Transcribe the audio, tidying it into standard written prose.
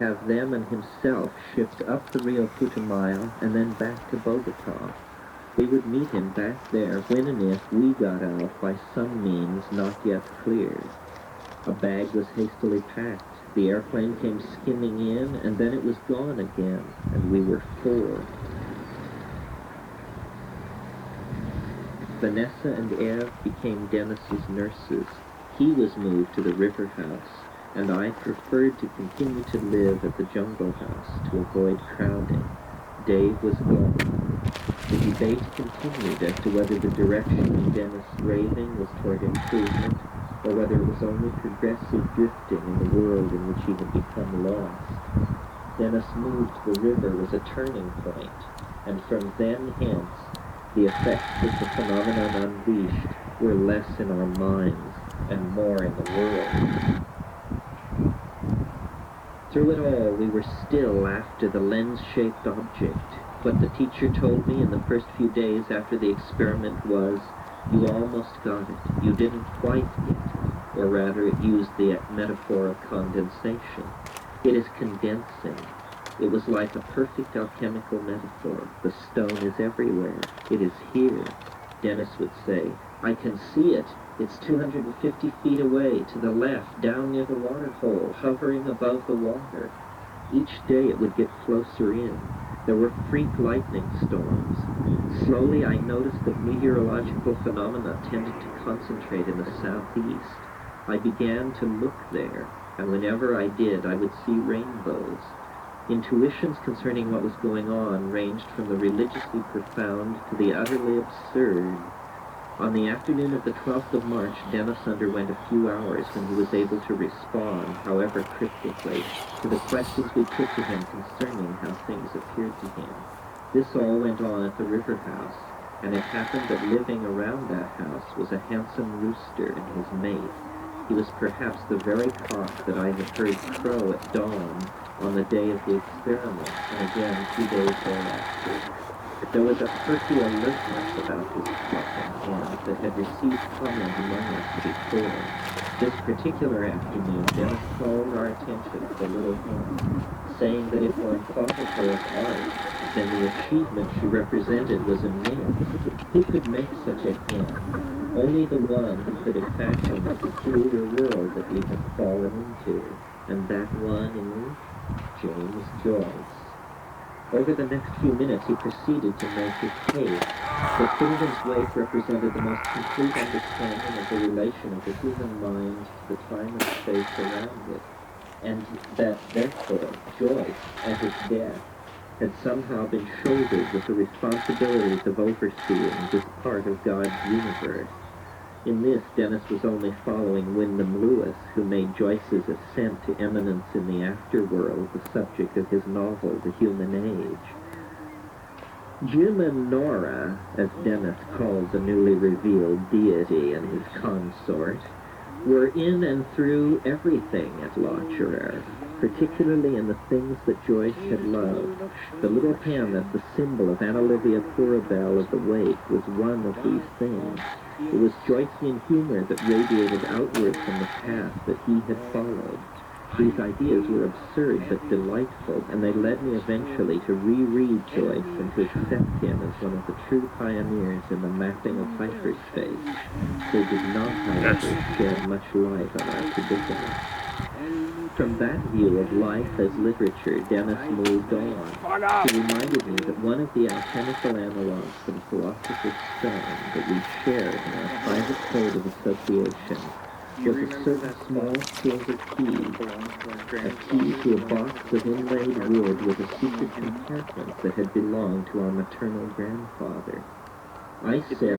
have them and himself shipped up the Rio Putumayo and then back to Bogota. We would meet him back there when and if we got out by some means not yet clear. A bag was hastily packed. The airplane came skimming in, and then it was gone again, and we were four. Vanessa and Eve became Dennis's nurses. He was moved to the river house, and I preferred to continue to live at the jungle house to avoid crowding. Dave was gone. The debate continued as to whether the direction of Dennis' raving was toward improvement, or whether it was only progressive drifting in the world in which he had become lost. Dennis' move to the river was a turning point, and from then hence, the effects of the phenomenon unleashed were less in our minds and more in the world. Through it all, we were still after the lens-shaped object. What the teacher told me in the first few days after the experiment was, "You almost got it. You didn't quite get it." Or rather, it used the metaphor of condensation. It is condensing. It was like a perfect alchemical metaphor. The stone is everywhere. It is here. Dennis would say, "I can see it. It's 250 feet away, to the left, down near the water hole, hovering above the water." Each day it would get closer in. There were freak lightning storms. Slowly I noticed that meteorological phenomena tended to concentrate in the southeast. I began to look there, and whenever I did, I would see rainbows. Intuitions concerning what was going on ranged from the religiously profound to the utterly absurd. On the afternoon of the 12th of March, Dennis underwent a few hours when he was able to respond, however cryptically, to the questions we put to him concerning how things appeared to him. This all went on at the river house, and it happened that living around that house was a handsome rooster and his mate. He was perhaps the very cock that I had heard crow at dawn on the day of the experiment, and again 2 days thereafter. There was a perky alertness about his cock and hen that had received comment among us before. This particular afternoon, Dennis called our attention to the little hen, saying that if one thought of her as art, then the achievement she represented was immense. Who could make such a hen? Only the one who could have fashioned the peculiar world that we had fallen into, and that one is James Joyce. Over the next few minutes, he proceeded to make his case. The Finnegan's Wake represented the most complete understanding of the relation of the human mind to the time and space around it, and that, therefore, Joyce, at his death, had somehow been shouldered with the responsibilities of overseeing this part of God's universe. In this, Dennis was only following Wyndham Lewis, who made Joyce's ascent to eminence in the afterworld the subject of his novel, The Human Age. Jim and Nora, as Dennis called the newly revealed deity and his consort, were in and through everything at La Churere, particularly in the things that Joyce had loved. The little hen as the symbol of Anna Livia Purabelle of the Wake was one of these things. It was Joycean humor that radiated outward from the path that he had followed. These ideas were absurd but delightful, and they led me eventually to reread Joyce and to accept him as one of the true pioneers in the mapping of hyperspace. They did not, however, shed much light on our predicament. From that view of life as literature, Dennis moved on. He reminded me that one of the alchemical analogues for the philosopher's stone that we shared in our private code of association was a certain small silver key, a key to a box of inlaid wood with a secret compartment that had belonged to our maternal grandfather. I said